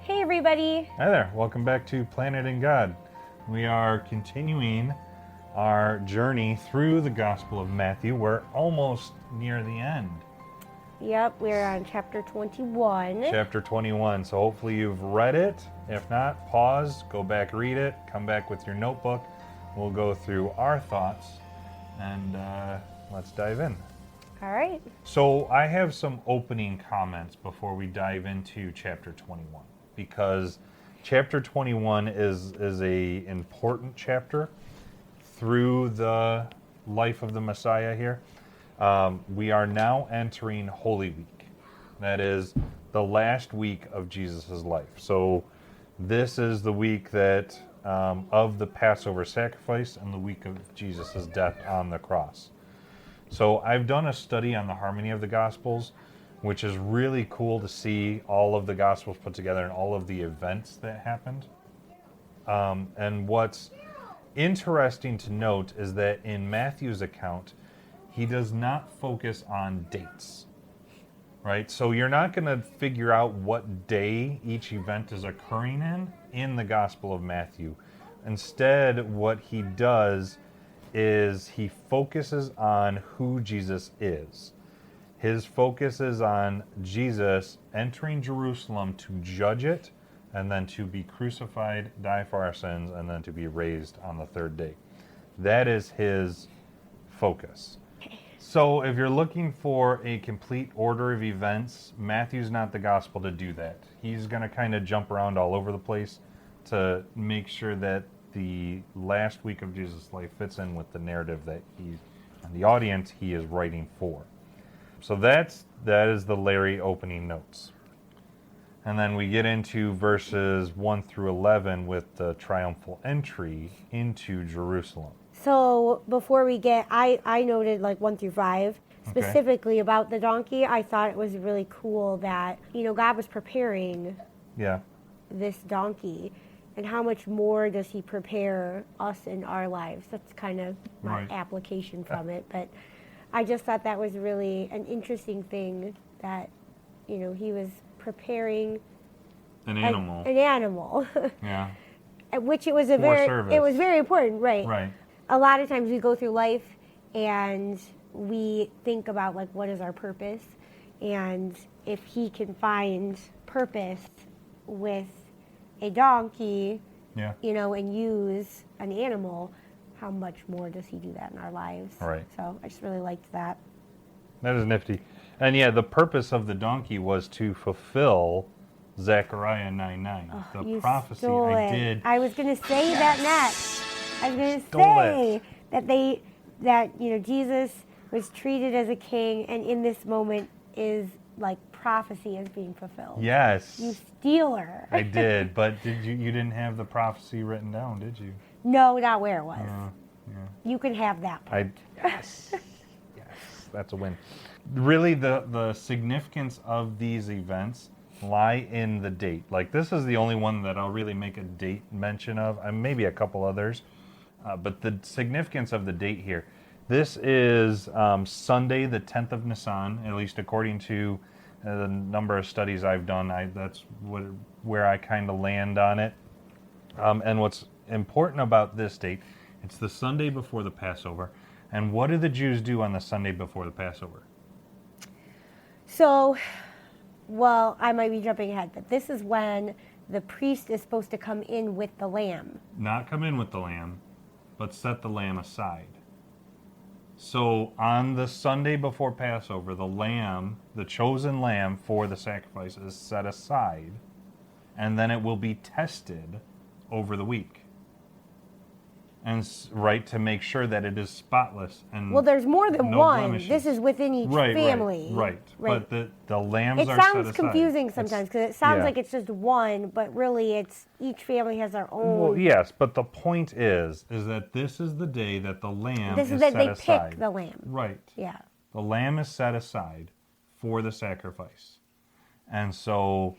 Hey everybody! Hi there, welcome back to Planet and God. We are continuing our journey through the Gospel of Matthew. We're almost near the end. Yep, we're on chapter 21. Chapter 21, so hopefully you've read it. If not, pause, go back, read it, come back with your notebook. We'll go through our thoughts and let's dive in. All right. So I have some opening comments before we dive into chapter 21, because chapter 21 is a important chapter through the life of the Messiah here. We are now entering Holy Week. That is the last week of Jesus' life. So this is the week that of the Passover sacrifice and the week of Jesus' death on the cross. So I've done a study on the harmony of the Gospels, which is really cool to see all of the Gospels put together and all of the events that happened. And what's interesting to note is that in Matthew's account, he does not focus on dates, right? So you're not going to figure out what day each event is occurring in the Gospel of Matthew. Instead, what he does is he focuses on who Jesus is. His focus is on Jesus entering Jerusalem to judge it, and then to be crucified, die for our sins, and then to be raised on the third day. That is his focus. So if you're looking for a complete order of events, Matthew's not the gospel to do that. He's going to kind of jump around all over the place to make sure that the last week of Jesus' life fits in with the narrative that he and the audience he is writing for. So that is the Larry opening notes. And then we get into verses 1 through 11 with the triumphal entry into Jerusalem. So before we get, I noted like 1 through 5, specifically about the donkey. I thought it was really cool that, God was preparing this donkey. And how much more does he prepare us in our lives? That's kind of my application from it. But I just thought that was really an interesting thing that, he was preparing an animal. An animal. Yeah. Which it was very important, right? Right. A lot of times we go through life and we think about like what is our purpose, and if he can find purpose with a donkey, and use an animal, how much more does he do that in our lives? Right. So I just really liked that. That is nifty. And the purpose of the donkey was to fulfill Zechariah 9:9. Oh, the prophecy I did. I was going to say that next. I was going to say that Jesus was treated as a king, and in this moment is like prophecy is being fulfilled. Yes. You stealer. I did, but you didn't have the prophecy written down, did you? No, not where it was. Yeah. You can have that part. Yes, that's a win. Really, the significance of these events lie in the date. Like, this is the only one that I'll really make a date mention of, and maybe a couple others. But the significance of the date here, this is Sunday, the 10th of Nisan, at least according to the number of studies I've done. That's where I kind of land on it. And what's important about this date, it's the Sunday before the Passover. And what do the Jews do on the Sunday before the Passover? So, well, I might be jumping ahead, but this is when the priest is supposed to come in with the lamb. Not come in with the lamb, but set the lamb aside. So on the Sunday before Passover, the lamb, the chosen lamb for the sacrifice, is set aside, and then it will be tested over the week. And to make sure that it is spotless and well, there's more than no one. blemishes. This is within each family. Right. But the lambs it are set aside. sounds confusing sometimes because it sounds like it's just one, but really it's each family has their own. Well, yes, but the point is that this is the day that the lamb is set aside. This is that they pick the lamb. Right. Yeah. The lamb is set aside for the sacrifice. And so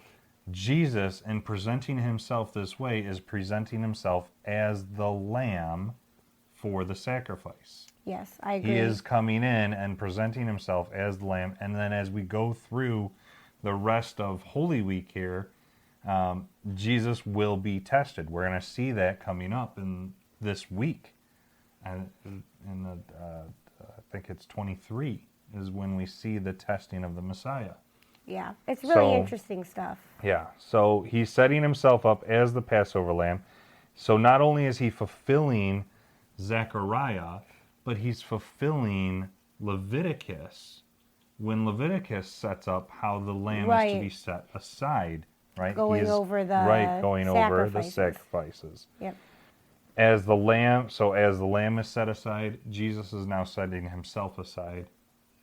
Jesus, in presenting himself this way, is presenting himself as the lamb for the sacrifice. Yes, I agree. He is coming in and presenting himself as the lamb. And then as we go through the rest of Holy Week here, Jesus will be tested. We're going to see that coming up in this week. And I think it's 23 is when we see the testing of the Messiah. Yeah, it's really interesting stuff. Yeah, so he's setting himself up as the Passover lamb. So not only is he fulfilling Zechariah, but he's fulfilling Leviticus when Leviticus sets up how the lamb is to be set aside, right? Going over the sacrifices. Yep. As the lamb is set aside, Jesus is now setting himself aside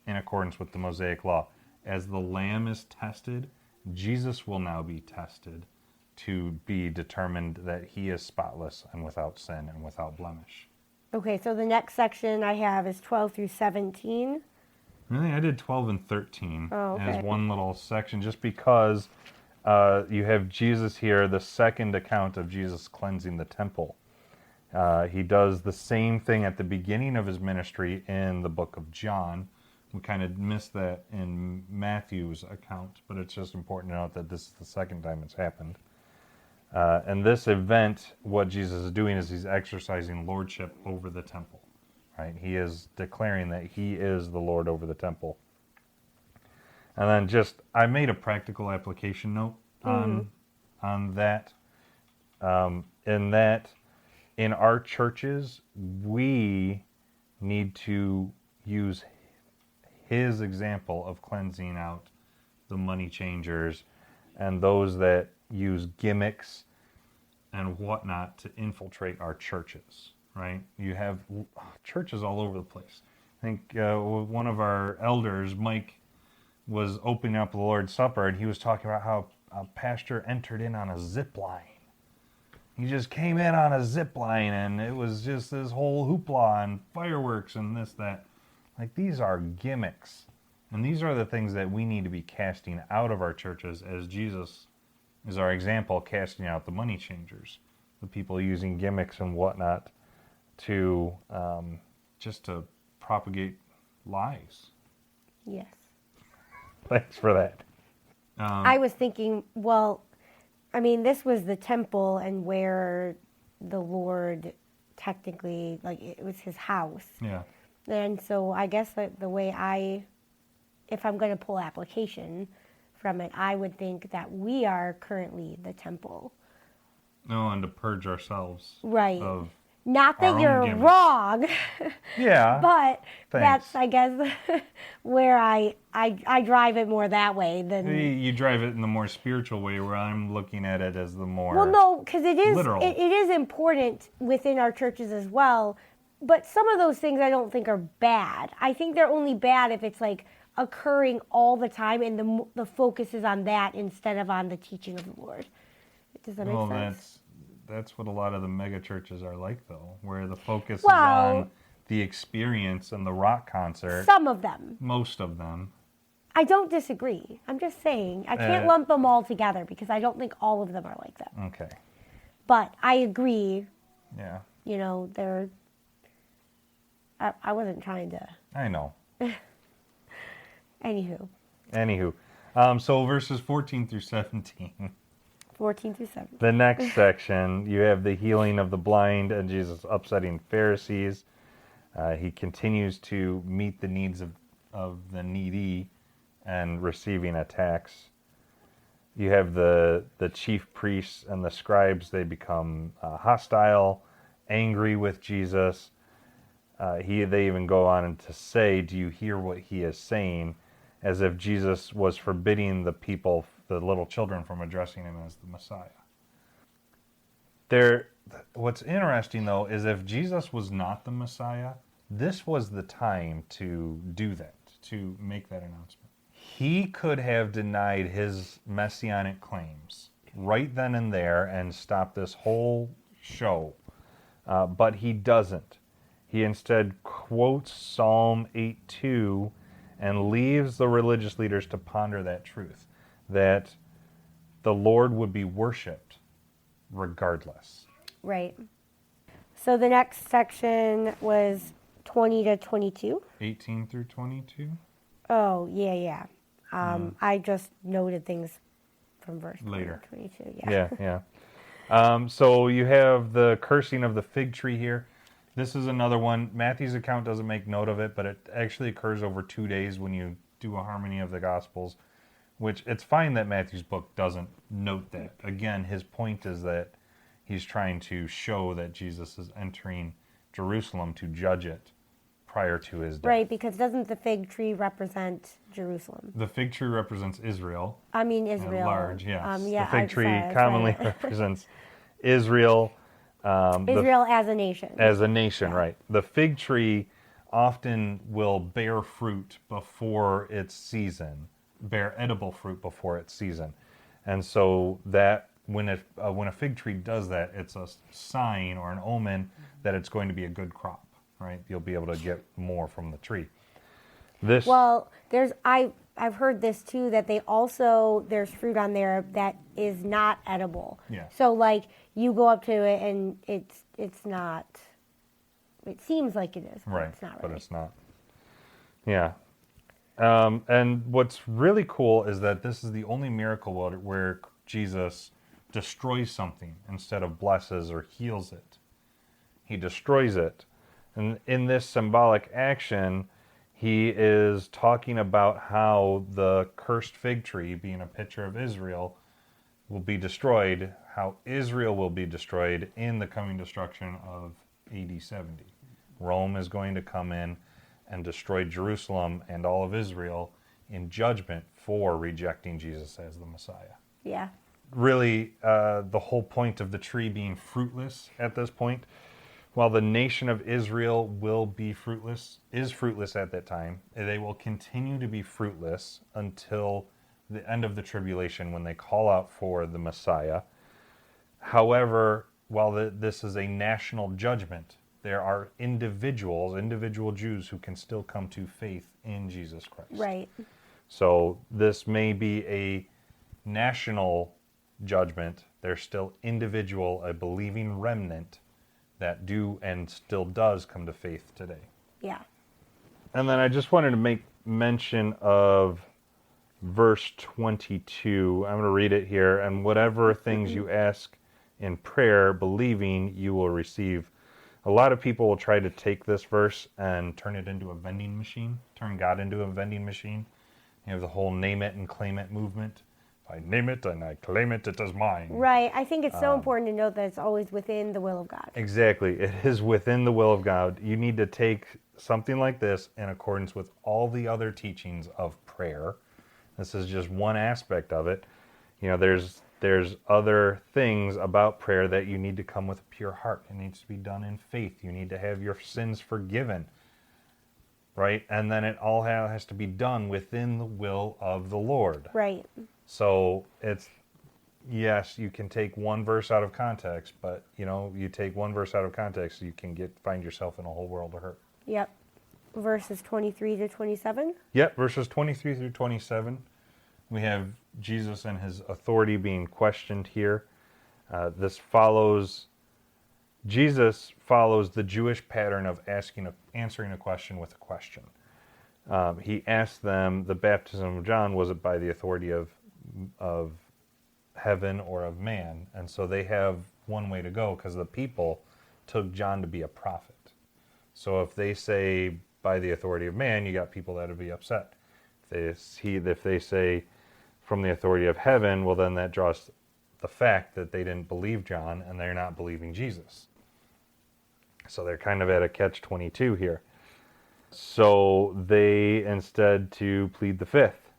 in accordance with the Mosaic law. As the lamb is tested, Jesus will now be tested to be determined that he is spotless and without sin and without blemish. Okay, so the next section I have is 12 through 17. Really, I did 12 and 13 okay. as one little section just because you have Jesus here, the second account of Jesus cleansing the temple. He does the same thing at the beginning of his ministry in the book of John. We kind of missed that in Matthew's account, but it's just important to note that this is the second time it's happened. And this event, what Jesus is doing is he's exercising lordship over the temple, right? He is declaring that he is the Lord over the temple. And then I made a practical application note on that, in that in our churches, we need to use his example of cleansing out the money changers and those that use gimmicks and whatnot to infiltrate our churches, right? You have churches all over the place. I think one of our elders, Mike, was opening up the Lord's Supper, and he was talking about how a pastor entered in on a zip line. He just came in on a zip line, and it was just this whole hoopla and fireworks and this, that. Like, these are gimmicks. And these are the things that we need to be casting out of our churches as Jesus is our example, casting out the money changers, the people using gimmicks and whatnot to just to propagate lies. Yes. Thanks for that. I was thinking, well, I mean, this was the temple and where the Lord technically, like, it was his house. Yeah. And so I guess that the way if I'm going to pull application from it, I would think that we are currently the temple. No, and to purge ourselves. Right. Of Not that you're gimmicks. Wrong. Yeah. But thanks. that's, I guess, where I drive it more that way than... You drive it in the more spiritual way, where I'm looking at it as the more Well, no, because it is important within our churches as well. But some of those things I don't think are bad. I think they're only bad if it's like occurring all the time and the focus is on that instead of on the teaching of the Lord. Does that make sense? Well, that's what a lot of the mega churches are like, though, where the focus is on the experience and the rock concert. Some of them. Most of them. I don't disagree. I'm just saying I can't lump them all together because I don't think all of them are like that. Okay. But I agree. Yeah. You know, they're... I wasn't trying to... I know. Anywho. So verses 14 through 17. 14 through 17. The next section, you have the healing of the blind and Jesus upsetting Pharisees. He continues to meet the needs of the needy and receiving a tax. You have the chief priests and the scribes. They become hostile, angry with Jesus. They even go on to say, do you hear what he is saying? As if Jesus was forbidding the people, the little children, from addressing him as the Messiah. What's interesting, though, is if Jesus was not the Messiah, this was the time to do that, to make that announcement. He could have denied his messianic claims right then and there and stopped this whole show, but he doesn't. He instead quotes Psalm 8:2 and leaves the religious leaders to ponder that truth, that the Lord would be worshipped regardless. Right. So the next section was 20 to 22. 18 through 22? Oh, yeah. I just noted things from verse later. 22. Yeah. So you have the cursing of the fig tree here. This is another one. Matthew's account doesn't make note of it, but it actually occurs over 2 days when you do a harmony of the Gospels, which it's fine that Matthew's book doesn't note that. Again, his point is that he's trying to show that Jesus is entering Jerusalem to judge it prior to his death. Right, because doesn't the fig tree represent Jerusalem? The fig tree represents Israel. Israel. At large, yes. Yeah, the fig tree commonly represents Israel. Israel as a nation. As a nation, Yeah. right. The fig tree often will bear fruit before its season, bear edible fruit before its season. And so that when a fig tree does that, it's a sign or an omen that it's going to be a good crop, right? You'll be able to get more from the tree. Well, I've heard this too, that there's fruit on there that is not edible. Yeah. So like you go up to it and it's not. It seems like it is, but right? It's not. But really. it's not. Yeah. And what's really cool is that this is the only miracle where Jesus destroys something instead of blesses or heals it. He destroys it. And in this symbolic action, he is talking about how the cursed fig tree, being a picture of Israel, will be destroyed, how Israel will be destroyed in the coming destruction of AD 70. Rome is going to come in and destroy Jerusalem and all of Israel in judgment for rejecting Jesus as the Messiah. Yeah. Really, the whole point of the tree being fruitless at this point, while the nation of Israel is fruitless at that time, they will continue to be fruitless until the end of the tribulation when they call out for the Messiah. However, while this is a national judgment, there are individual Jews who can still come to faith in Jesus Christ. Right. So this may be a national judgment. There's still a believing remnant that do and still does come to faith today. Yeah. And then I just wanted to make mention of verse 22. I'm going to read it here. And whatever things you ask in prayer, believing, you will receive. A lot of people will try to take this verse and turn it into a vending machine, turn God into a vending machine. You have the whole name it and claim it movement. If I name it and I claim it, it is mine. Right. I think it's so important to note that it's always within the will of God. Exactly. It is within the will of God. You need to take something like this in accordance with all the other teachings of prayer. This is just one aspect of it. You know, there's other things about prayer that you need to come with a pure heart. It needs to be done in faith. You need to have your sins forgiven, right? And then it all has to be done within the will of the Lord. Right. So yes, you can take one verse out of context, but you take one verse out of context, you can find yourself in a whole world of hurt. Yep. Verses 23 to 27. Yep, verses 23 through 27. We have Jesus and his authority being questioned here. Jesus follows the Jewish pattern of answering a question with a question. He asked them, the baptism of John, was it by the authority of heaven or of man? And so they have one way to go, because the people took John to be a prophet. So if they say by the authority of man, you got people that would be upset. If they say from the authority of heaven, well, then that draws the fact that they didn't believe John and they're not believing Jesus. So they're kind of at a catch-22 here. So they instead to plead the fifth,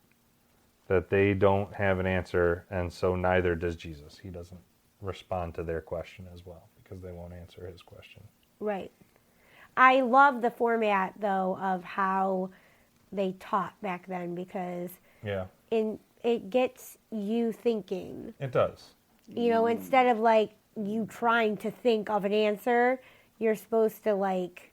that they don't have an answer, and so neither does Jesus. He doesn't respond to their question as well, because they won't answer his question. Right. I love the format, though, of how they taught back then, because it gets you thinking. It does. Instead of like you trying to think of an answer, you're supposed to like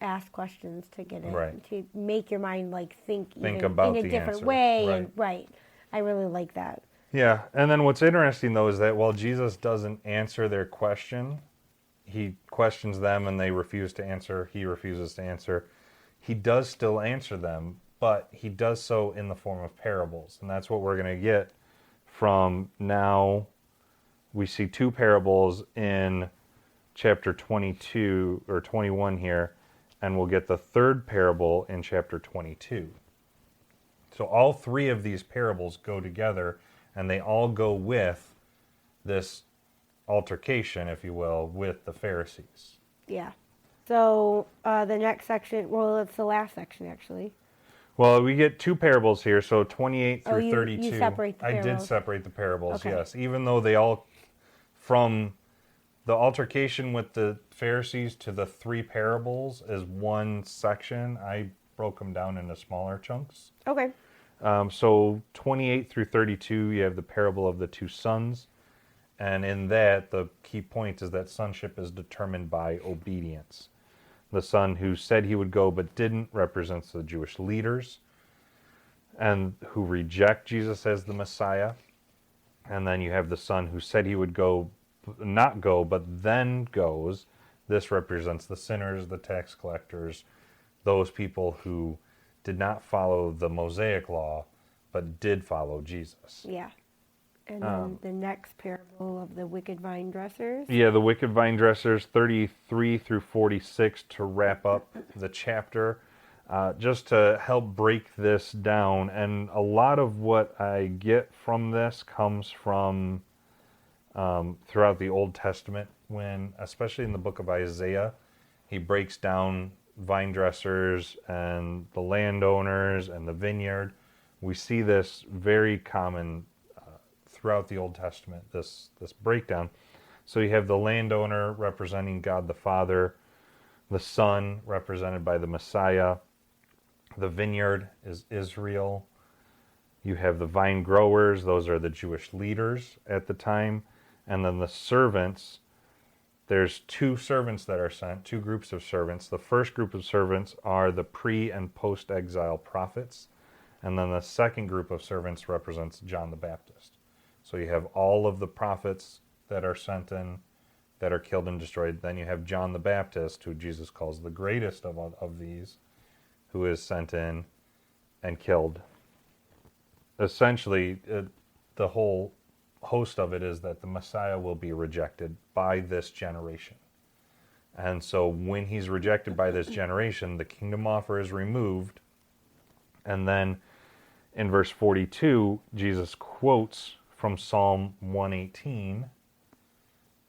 ask questions to get it, right, to make your mind like think about in a different way. Right. I really like that. Yeah, and then what's interesting though is that while Jesus doesn't answer their question, he questions them and they refuse to answer. He refuses to answer. He does still answer them, but he does so in the form of parables, and that's what we're going to get from now, we see two parables in chapter 22 or 21 here, and we'll get the third parable in chapter 22. So all three of these parables go together, and they all go with this altercation, if you will, with the Pharisees. Yeah. So the next section, well, it's the last section, actually. Well, we get two parables here, so 28 through 32. You separate the parables. I did separate the parables, Okay. yes. Even though they all, from the altercation with the Pharisees to the three parables is one section, I broke them down into smaller chunks. Okay. So 28 through 32, you have the parable of the two sons. And in that, the key point is that sonship is determined by obedience. The son who said he would go but didn't represents the Jewish leaders and who reject Jesus as the Messiah. And then you have the son who said he would go, not go, but then goes. This represents the sinners, the tax collectors, those people who did not follow the Mosaic law, but did follow Jesus. Yeah. And then the next parable of the wicked vine dressers. Yeah, the wicked vine dressers, 33 through 46 to wrap up the chapter. Just to help break this down. And a lot of what I get from this comes from throughout the Old Testament, when, especially in the book of Isaiah, he breaks down vine dressers and the landowners and the vineyard. We see this very common throughout the Old Testament, this breakdown. So you have the landowner representing God the Father, the Son represented by the Messiah, the vineyard is Israel, you have the vine growers, those are the Jewish leaders at the time, and then the servants, there's two servants that are sent, two groups of servants. The first group of servants are the pre- and post-exile prophets, and then the second group of servants represents John the Baptist. So you have all of the prophets that are sent in, that are killed and destroyed. Then you have John the Baptist, who Jesus calls the greatest of these, who is sent in and killed. Essentially, the whole host of it is that the Messiah will be rejected by this generation. And so when he's rejected by this generation, the kingdom offer is removed. And then in verse 42, Jesus quotes from Psalm 118,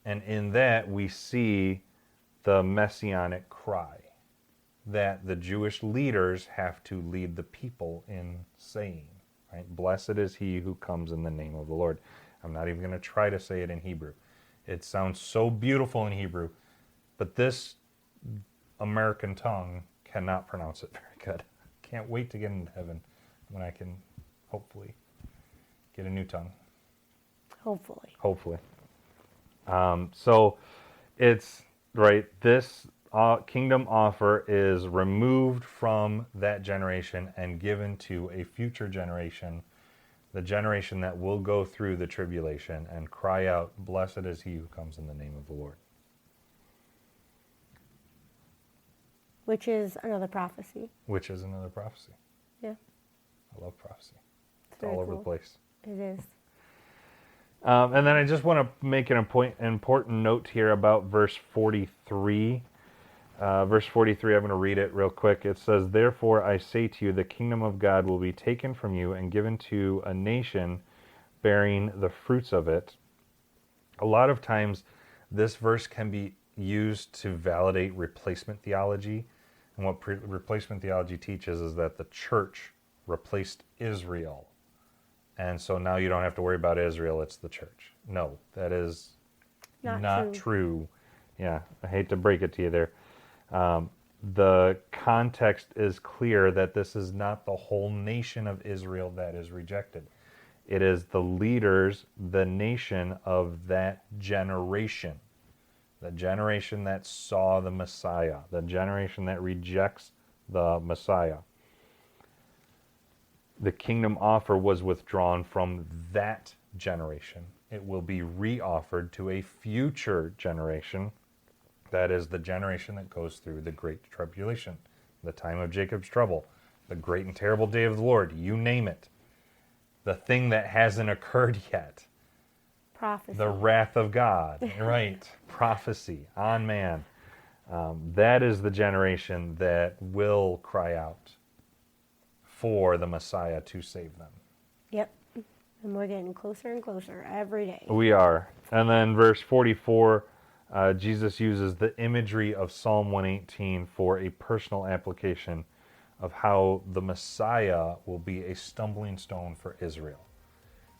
and in that we see the messianic cry that the Jewish leaders have to lead the people in saying, right? Blessed is he who comes in the name of the Lord. I'm not even going to try to say it in Hebrew. It sounds so beautiful in Hebrew, but this American tongue cannot pronounce it very good. Can't wait to get into heaven when I can hopefully get a new tongue. Hopefully. So it's, right, this kingdom offer is removed from that generation and given to a future generation, the generation that will go through the tribulation and cry out, blessed is he who comes in the name of the Lord. Which is another prophecy. Yeah. I love prophecy. It's very all over cool. the place. It is. And then I just want to make an important note here about verse 43. Verse 43, I'm going to read it real quick. It says, therefore I say to you, the kingdom of God will be taken from you and given to a nation bearing the fruits of it. A lot of times this verse can be used to validate replacement theology. And what replacement theology teaches is that the church replaced Israel. And so now you don't have to worry about Israel, it's the church. No, that is not true. Yeah, I hate to break it to you there. The context is clear that this is not the whole nation of Israel that is rejected. It is the leaders, the nation of that generation. The generation that saw the Messiah. The generation that rejects the Messiah. The kingdom offer was withdrawn from that generation. It will be re-offered to a future generation. That is the generation that goes through the great tribulation, the time of Jacob's trouble, the great and terrible day of the Lord, you name it. the thing that hasn't occurred yet. Prophecy. The wrath of God, right? Prophecy on man. That is the generation that will cry out for the Messiah to save them. Yep. And we're getting closer and closer every day. We are. And then verse 44, Jesus uses the imagery of Psalm 118 for a personal application of how the Messiah will be a stumbling stone for Israel.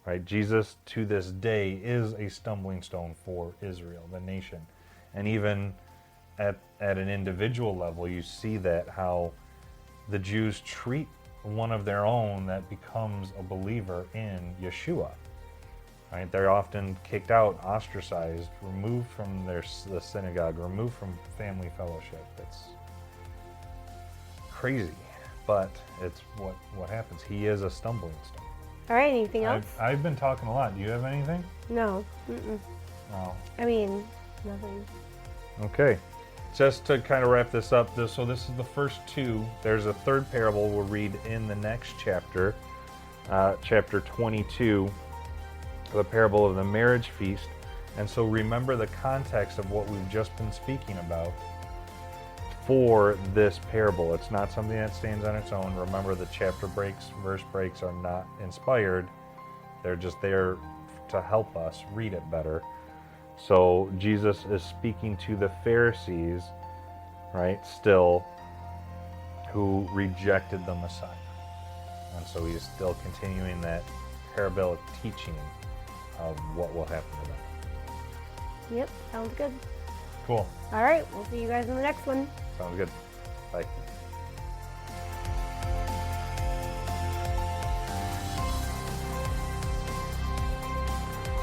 Right? Jesus, to this day, is a stumbling stone for Israel, the nation. And even at an individual level, you see that how the Jews treat one of their own that becomes a believer in Yeshua. Right? They're often kicked out, ostracized, removed from the synagogue, removed from family fellowship. It's crazy, but it's what happens. He is a stumbling stone. All right, anything else? I've been talking a lot. Do you have anything? No. Mm-mm. No. I mean, nothing. Okay. Just to kind of wrap this up, so this is the first two. There's a third parable we'll read in the next chapter, chapter 22, the parable of the marriage feast. And so remember the context of what we've just been speaking about for this parable. It's not something that stands on its own. Remember, the chapter breaks, verse breaks are not inspired. They're just there to help us read it better. So Jesus is speaking to the Pharisees, right, still, who rejected the Messiah. And so he's still continuing that parabolic teaching of what will happen to them. Yep, sounds good. Cool. All right, we'll see you guys in the next one. Sounds good. Bye.